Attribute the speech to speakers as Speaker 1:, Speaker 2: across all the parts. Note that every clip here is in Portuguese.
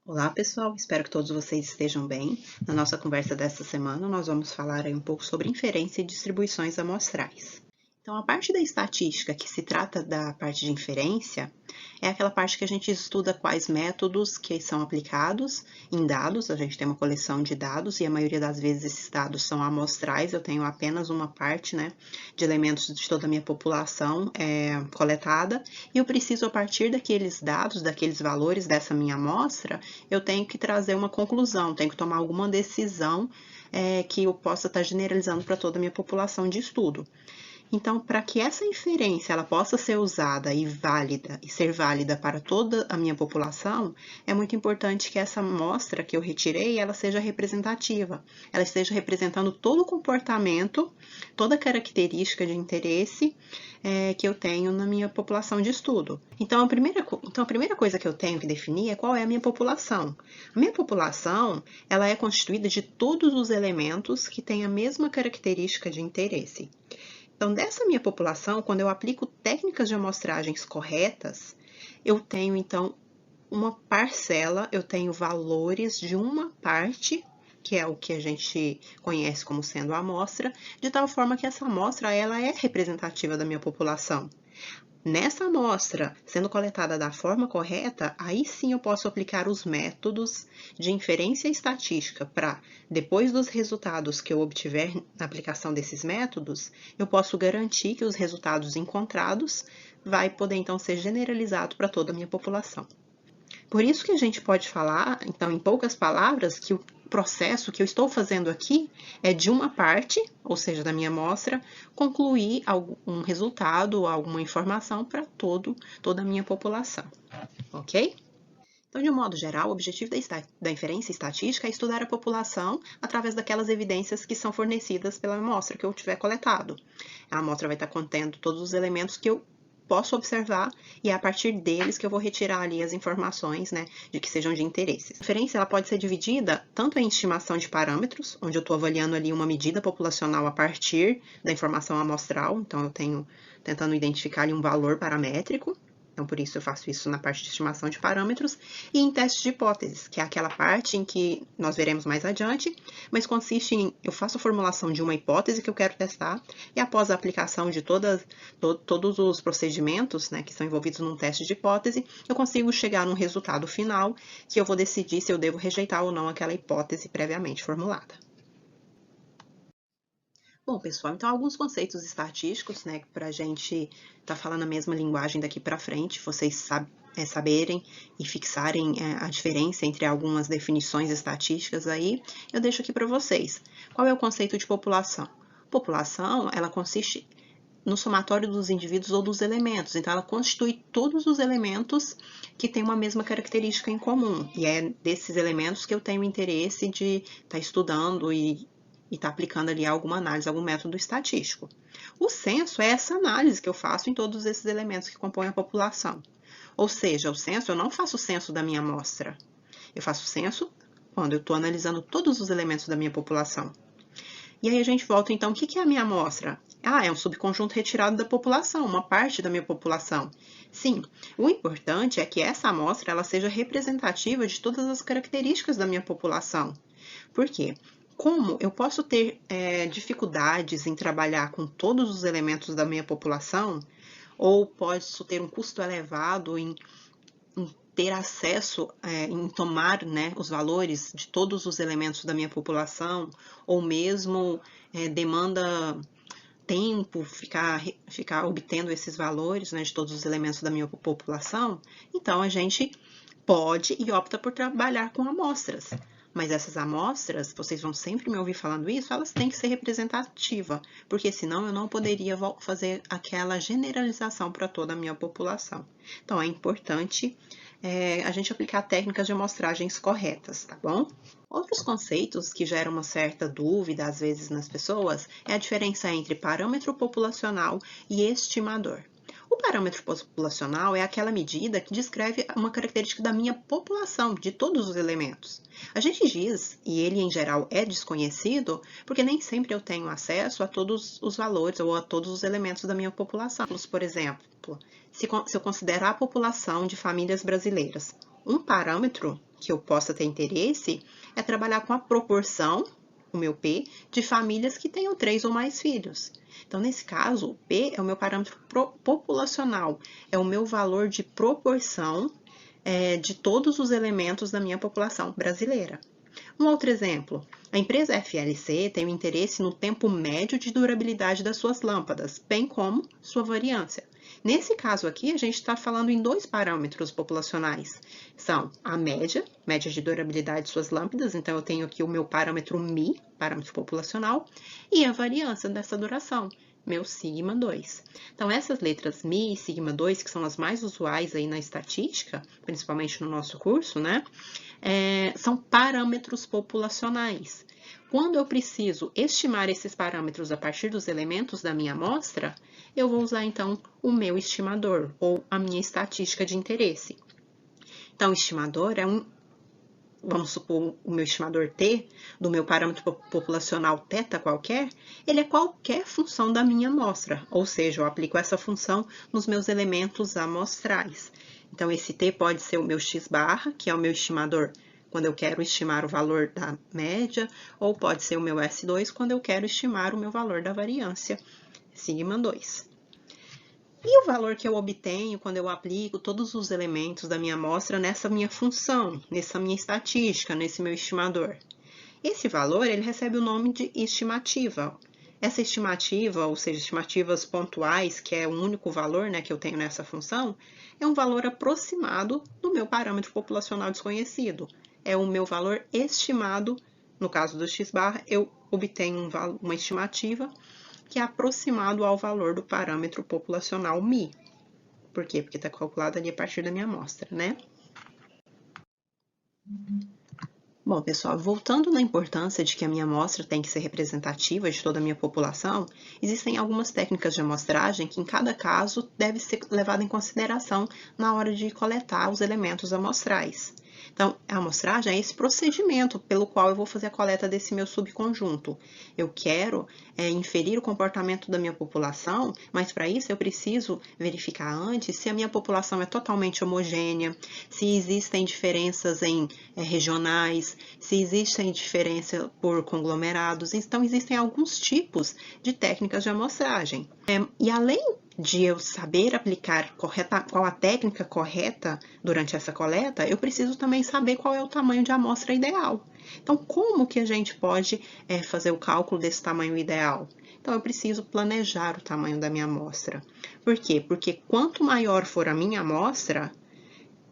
Speaker 1: Olá pessoal, espero que todos vocês estejam bem. Na nossa conversa desta semana, nós vamos falar aí um pouco sobre inferência e distribuições amostrais. Então, a parte da estatística que se trata da parte de inferência é aquela parte que a gente estuda quais métodos que são aplicados em dados. A gente tem uma coleção de dados e a maioria das vezes esses dados são amostrais. Eu tenho apenas uma parte, de elementos de toda a minha população coletada e eu preciso, a partir daqueles dados, daqueles valores dessa minha amostra, eu tenho que trazer uma conclusão, tenho que tomar alguma decisão que eu possa estar generalizando para toda a minha população de estudo. Então, para que essa inferência ela possa ser usada e válida e ser válida para toda a minha população, é muito importante que essa amostra que eu retirei, ela seja representativa. Ela esteja representando todo o comportamento, toda a característica de interesse que eu tenho na minha população de estudo. Então, a primeira coisa que eu tenho que definir é qual é a minha população. A minha população, ela é constituída de todos os elementos que têm a mesma característica de interesse. Então, dessa minha população, quando eu aplico técnicas de amostragens corretas, eu tenho, então, uma parcela, eu tenho valores de uma parte, que é o que a gente conhece como sendo a amostra, de tal forma que essa amostra ela é representativa da minha população. Nessa amostra, sendo coletada da forma correta, aí sim eu posso aplicar os métodos de inferência estatística para, depois dos resultados que eu obtiver na aplicação desses métodos, eu posso garantir que os resultados encontrados vai poder então ser generalizado para toda a minha população. Por isso que a gente pode falar, então, em poucas palavras, que o processo que eu estou fazendo aqui é de uma parte, ou seja, da minha amostra, concluir um resultado, alguma informação para toda a minha população, ok? Então, de um modo geral, o objetivo da inferência estatística é estudar a população através daquelas evidências que são fornecidas pela amostra que eu tiver coletado. A amostra vai estar contendo todos os elementos que eu posso observar e é a partir deles que eu vou retirar ali as informações, de que sejam de interesse. A inferência ela pode ser dividida tanto em estimação de parâmetros, onde eu estou avaliando ali uma medida populacional a partir da informação amostral, então eu tenho tentando identificar ali um valor paramétrico. Então, por isso eu faço isso na parte de estimação de parâmetros, e em testes de hipóteses, que é aquela parte em que nós veremos mais adiante, mas consiste em, eu faço a formulação de uma hipótese que eu quero testar, e após a aplicação de todos os procedimentos, que são envolvidos num teste de hipótese, eu consigo chegar num resultado final, que eu vou decidir se eu devo rejeitar ou não aquela hipótese previamente formulada. Bom, pessoal, então alguns conceitos estatísticos, para a gente estar falando a mesma linguagem daqui para frente, vocês saberem e fixarem a diferença entre algumas definições estatísticas aí, eu deixo aqui para vocês. Qual é o conceito de população? População, ela consiste no somatório dos indivíduos ou dos elementos, então ela constitui todos os elementos que têm uma mesma característica em comum, e é desses elementos que eu tenho interesse de estar estudando e está aplicando ali alguma análise, algum método estatístico. O censo é essa análise que eu faço em todos esses elementos que compõem a população. Ou seja, o censo, eu não faço o censo da minha amostra. Eu faço o censo quando eu estou analisando todos os elementos da minha população. E aí a gente volta, então, o que é a minha amostra? É um subconjunto retirado da população, uma parte da minha população. Sim, o importante é que essa amostra ela seja representativa de todas as características da minha população. Por quê? Como eu posso ter dificuldades em trabalhar com todos os elementos da minha população, ou posso ter um custo elevado em ter acesso, em tomar os valores de todos os elementos da minha população, ou mesmo demanda tempo ficar obtendo esses valores de todos os elementos da minha população, então a gente pode e opta por trabalhar com amostras. Mas essas amostras, vocês vão sempre me ouvir falando isso, elas têm que ser representativas, porque senão eu não poderia fazer aquela generalização para toda a minha população. Então, é importante a gente aplicar técnicas de amostragens corretas, tá bom? Outros conceitos que geram uma certa dúvida, às vezes, nas pessoas, é a diferença entre parâmetro populacional e estimador. O parâmetro populacional é aquela medida que descreve uma característica da minha população, de todos os elementos. A gente diz, e ele em geral é desconhecido, porque nem sempre eu tenho acesso a todos os valores ou a todos os elementos da minha população. Por exemplo, se eu considerar a população de famílias brasileiras, um parâmetro que eu possa ter interesse é trabalhar com a proporção, o meu P, de famílias que tenham 3 ou mais filhos. Então, nesse caso, o P é o meu parâmetro populacional, é o meu valor de proporção de todos os elementos da minha população brasileira. Um outro exemplo, a empresa FLC tem um interesse no tempo médio de durabilidade das suas lâmpadas, bem como sua variância. Nesse caso aqui, a gente está falando em 2 parâmetros populacionais. São a média de durabilidade de suas lâmpadas, então eu tenho aqui o meu parâmetro MI, parâmetro populacional, e a variância dessa duração, meu sigma 2. Então, essas letras Mi e sigma 2, que são as mais usuais aí na estatística, principalmente no nosso curso, né? São parâmetros populacionais. Quando eu preciso estimar esses parâmetros a partir dos elementos da minha amostra, eu vou usar, então, o meu estimador, ou a minha estatística de interesse. Então, o estimador vamos supor, o meu estimador T, do meu parâmetro populacional θ qualquer, ele é qualquer função da minha amostra, ou seja, eu aplico essa função nos meus elementos amostrais. Então, esse T pode ser o meu x barra, que é o meu estimador quando eu quero estimar o valor da média, ou pode ser o meu S2 quando eu quero estimar o meu valor da variância, sigma 2. E o valor que eu obtenho quando eu aplico todos os elementos da minha amostra nessa minha função, nessa minha estatística, nesse meu estimador? Esse valor, ele recebe o nome de estimativa. Essa estimativa, ou seja, estimativas pontuais, que é o único valor, né, que eu tenho nessa função, é um valor aproximado do meu parâmetro populacional desconhecido. É o meu valor estimado, no caso do x barra, eu obtenho uma estimativa que é aproximado ao valor do parâmetro populacional Mi. Por quê? Porque está calculado ali a partir da minha amostra, né? Bom, pessoal, voltando na importância de que a minha amostra tem que ser representativa de toda a minha população, existem algumas técnicas de amostragem que, em cada caso, deve ser levada em consideração na hora de coletar os elementos amostrais. Então, a amostragem é esse procedimento pelo qual eu vou fazer a coleta desse meu subconjunto. Eu quero inferir o comportamento da minha população, mas para isso eu preciso verificar antes se a minha população é totalmente homogênea, se existem diferenças regionais, se existem diferenças por conglomerados. Então, existem alguns tipos de técnicas de amostragem. E além de eu saber aplicar qual a técnica correta durante essa coleta, eu preciso também saber qual é o tamanho de amostra ideal. Então, como que a gente pode fazer o cálculo desse tamanho ideal? Então, eu preciso planejar o tamanho da minha amostra. Por quê? Porque quanto maior for a minha amostra,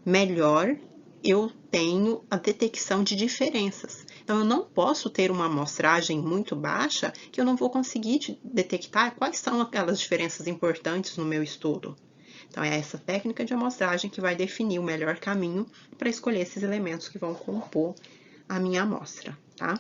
Speaker 1: melhor eu tenho a detecção de diferenças. Então, eu não posso ter uma amostragem muito baixa que eu não vou conseguir detectar quais são aquelas diferenças importantes no meu estudo. Então, é essa técnica de amostragem que vai definir o melhor caminho para escolher esses elementos que vão compor a minha amostra, tá?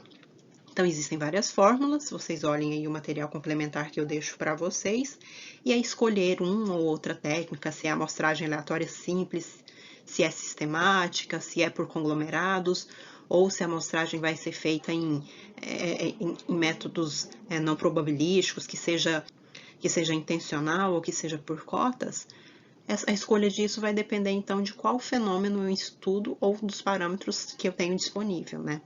Speaker 1: Então, existem várias fórmulas, vocês olhem aí o material complementar que eu deixo para vocês, e é escolher uma ou outra técnica, se é amostragem aleatória simples, se é sistemática, se é por conglomerados, ou se a amostragem vai ser feita em métodos não probabilísticos, que seja intencional ou que seja por cotas. A escolha disso vai depender, então, de qual fenômeno eu estudo ou dos parâmetros que eu tenho disponível, né?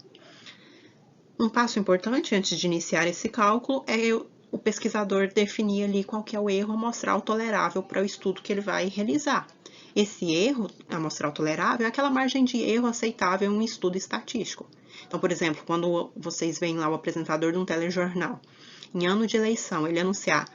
Speaker 1: Um passo importante antes de iniciar esse cálculo é o pesquisador definir ali qual que é o erro amostral tolerável para o estudo que ele vai realizar. Esse erro amostral tolerável é aquela margem de erro aceitável em um estudo estatístico. Então, por exemplo, quando vocês veem lá o apresentador de um telejornal, em ano de eleição, ele anunciar: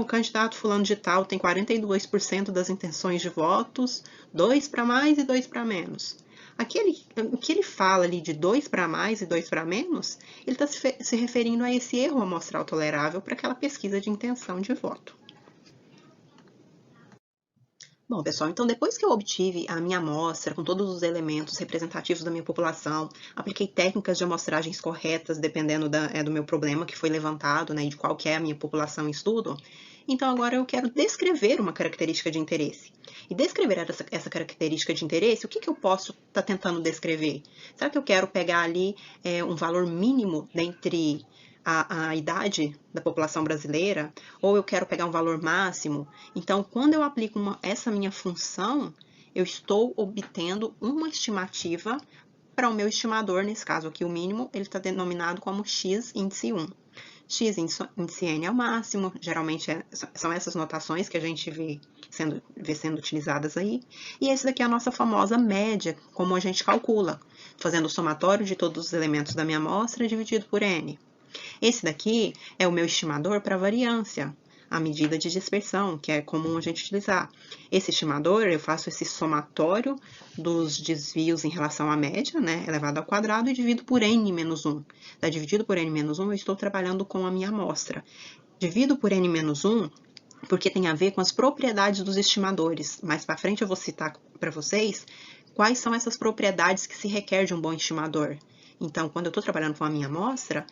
Speaker 1: o candidato fulano de tal tem 42% das intenções de votos, 2 para mais e 2 para menos. O que ele fala ali de 2 para mais e 2 para menos, ele está se referindo a esse erro amostral tolerável para aquela pesquisa de intenção de voto. Bom, pessoal, então depois que eu obtive a minha amostra com todos os elementos representativos da minha população, apliquei técnicas de amostragens corretas dependendo do meu problema que foi levantado, né, e de qual que é a minha população em estudo, então agora eu quero descrever uma característica de interesse. E descrever essa característica de interesse, o que eu posso estar tentando descrever? Será que eu quero pegar ali um valor mínimo dentre a idade da população brasileira, ou eu quero pegar um valor máximo? Então, quando eu aplico essa minha função, eu estou obtendo uma estimativa para o meu estimador, nesse caso aqui o mínimo, ele está denominado como x índice 1. X índice n é o máximo, geralmente são essas notações que a gente vê sendo utilizadas aí. E esse daqui é a nossa famosa média, como a gente calcula, fazendo o somatório de todos os elementos da minha amostra dividido por n. Esse daqui é o meu estimador para variância, a medida de dispersão, que é comum a gente utilizar. Esse estimador, eu faço esse somatório dos desvios em relação à média, né, elevado ao quadrado, e divido por n menos 1. Da dividido por n menos 1, eu estou trabalhando com a minha amostra. Divido por n menos 1 porque tem a ver com as propriedades dos estimadores. Mais para frente eu vou citar para vocês quais são essas propriedades que se requer de um bom estimador. Então, quando eu estou trabalhando com a minha amostra,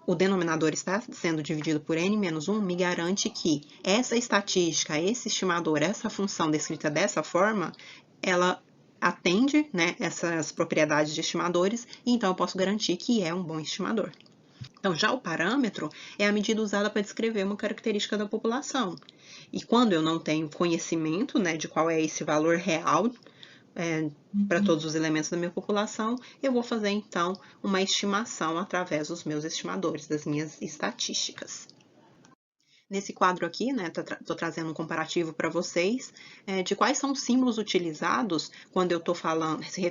Speaker 1: o denominador está sendo dividido por n menos 1 me garante que essa estatística, esse estimador, essa função descrita dessa forma, ela atende, né, essas propriedades de estimadores, e então eu posso garantir que é um bom estimador. Então, já o parâmetro é a medida usada para descrever uma característica da população. E quando eu não tenho conhecimento, né, de qual é esse valor real para todos os elementos da minha população, eu vou fazer, então, uma estimação através dos meus estimadores, das minhas estatísticas. Nesse quadro aqui, né, estou trazendo um comparativo para vocês de quais são os símbolos utilizados quando eu estou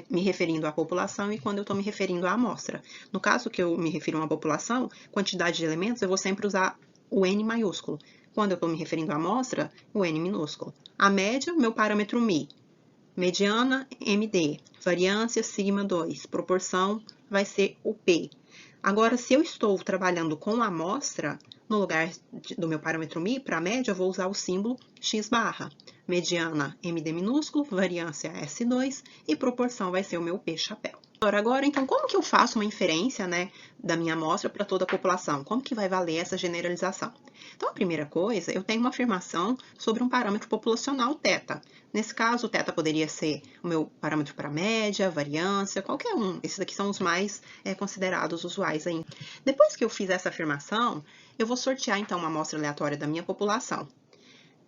Speaker 1: me referindo à população e quando eu estou me referindo à amostra. No caso que eu me refiro a uma população, quantidade de elementos, eu vou sempre usar o N maiúsculo. Quando eu estou me referindo à amostra, o N minúsculo. A média, meu parâmetro μ. Mediana, MD. Variância, sigma 2. Proporção vai ser o P. Agora, se eu estou trabalhando com a amostra, no lugar do meu parâmetro μ, para a média, eu vou usar o símbolo x barra. Mediana, MD minúsculo, variância S2 e proporção vai ser o meu P chapéu. Agora, então, como que eu faço uma inferência, né, da minha amostra para toda a população? Como que vai valer essa generalização? Então, a primeira coisa, eu tenho uma afirmação sobre um parâmetro populacional θ. Nesse caso, o θ poderia ser o meu parâmetro para média, variância, qualquer um. Esses aqui são os mais considerados usuais aí. Depois que eu fiz essa afirmação, eu vou sortear, então, uma amostra aleatória da minha população.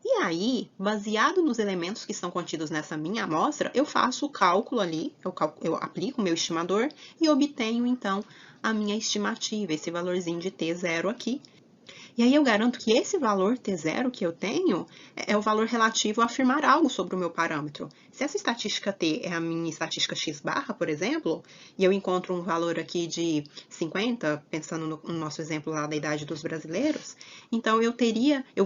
Speaker 1: E aí, baseado nos elementos que estão contidos nessa minha amostra, eu faço o cálculo ali, eu aplico o meu estimador e obtenho, então, a minha estimativa, esse valorzinho de T0 aqui. E aí eu garanto que esse valor T0 que eu tenho é o valor relativo a afirmar algo sobre o meu parâmetro. Se essa estatística T é a minha estatística x barra, por exemplo, e eu encontro um valor aqui de 50, pensando no nosso exemplo lá da idade dos brasileiros, então eu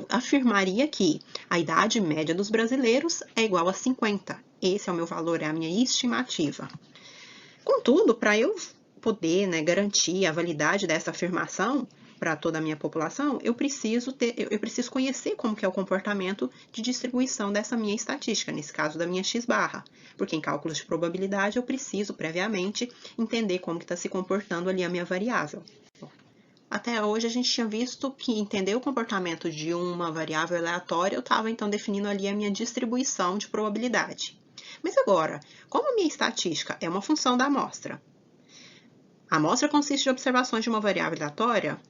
Speaker 1: afirmaria que a idade média dos brasileiros é igual a 50. Esse é o meu valor, é a minha estimativa. Contudo, para eu poder, né, garantir a validade dessa afirmação para toda a minha população, eu preciso conhecer como que é o comportamento de distribuição dessa minha estatística, nesse caso da minha x barra, porque em cálculos de probabilidade eu preciso previamente entender como que está se comportando ali a minha variável. Até hoje a gente tinha visto que entender o comportamento de uma variável aleatória, eu estava então definindo ali a minha distribuição de probabilidade. Mas agora, como a minha estatística é uma função da amostra, a amostra consiste de observações de uma variável aleatória?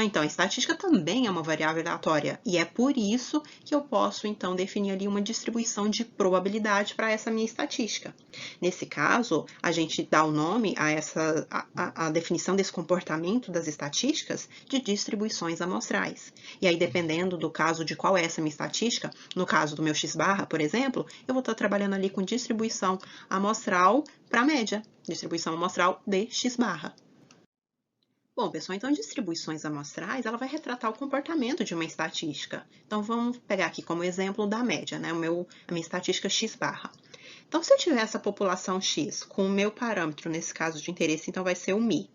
Speaker 1: Então a estatística também é uma variável aleatória, e é por isso que eu posso, então, definir ali uma distribuição de probabilidade para essa minha estatística. Nesse caso, a gente dá o nome a definição desse comportamento das estatísticas de distribuições amostrais. E aí, dependendo do caso de qual é essa minha estatística, no caso do meu x barra, por exemplo, eu vou estar trabalhando ali com distribuição amostral para média, distribuição amostral de x barra. Bom, pessoal, então distribuições amostrais, ela vai retratar o comportamento de uma estatística. Então, vamos pegar aqui como exemplo da média, né? A minha estatística x barra. Então, se eu tiver essa população x com o meu parâmetro, nesse caso de interesse, então vai ser o μ.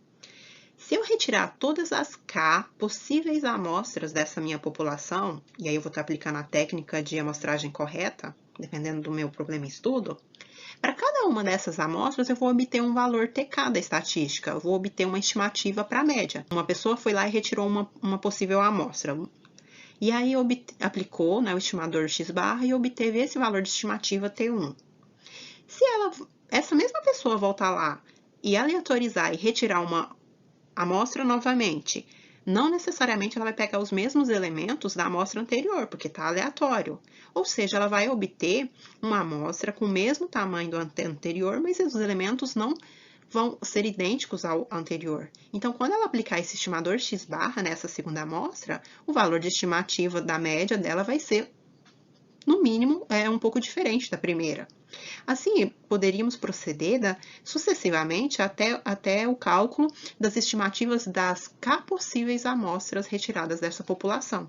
Speaker 1: Se eu retirar todas as k possíveis amostras dessa minha população, e aí eu vou estar aplicando a técnica de amostragem correta, dependendo do meu problema em estudo, para cada uma dessas amostras, eu vou obter um valor TK da estatística, eu vou obter uma estimativa para a média. Uma pessoa foi lá e retirou uma possível amostra. E aí aplicou, né, o estimador x barra e obteve esse valor de estimativa T1. Se essa mesma pessoa voltar lá e aleatorizar e retirar uma amostra novamente, não necessariamente ela vai pegar os mesmos elementos da amostra anterior, porque está aleatório. Ou seja, ela vai obter uma amostra com o mesmo tamanho do anterior, mas os elementos não vão ser idênticos ao anterior. Então, quando ela aplicar esse estimador x barra nessa segunda amostra, o valor de estimativa da média dela vai ser, no mínimo, um pouco diferente da primeira. Assim, poderíamos proceder sucessivamente até o cálculo das estimativas das K possíveis amostras retiradas dessa população.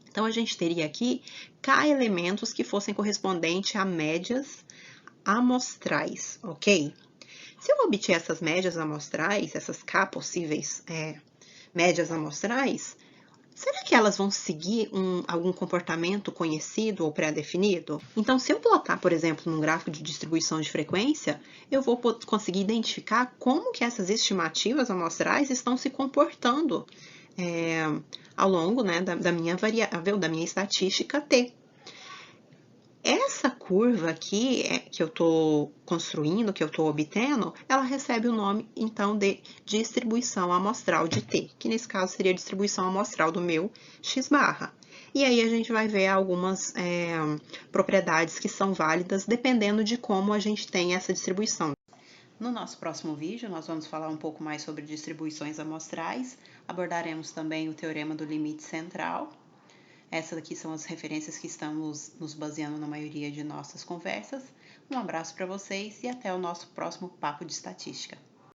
Speaker 1: Então, a gente teria aqui K elementos que fossem correspondentes a médias amostrais, ok? Se eu obter essas médias amostrais, essas K possíveis médias amostrais, será que elas vão seguir algum comportamento conhecido ou pré-definido? Então, se eu plotar, por exemplo, num gráfico de distribuição de frequência, eu vou conseguir identificar como que essas estimativas amostrais estão se comportando ao longo, né, da minha variável, da minha estatística T. Essa curva aqui que eu estou construindo, que eu estou obtendo, ela recebe o nome, então, de distribuição amostral de T, que nesse caso seria a distribuição amostral do meu x barra. E aí a gente vai ver algumas propriedades que são válidas dependendo de como a gente tem essa distribuição. No nosso próximo vídeo, nós vamos falar um pouco mais sobre distribuições amostrais, abordaremos também o teorema do limite central. Essas aqui são as referências que estamos nos baseando na maioria de nossas conversas. Um abraço para vocês e até o nosso próximo Papo de Estatística.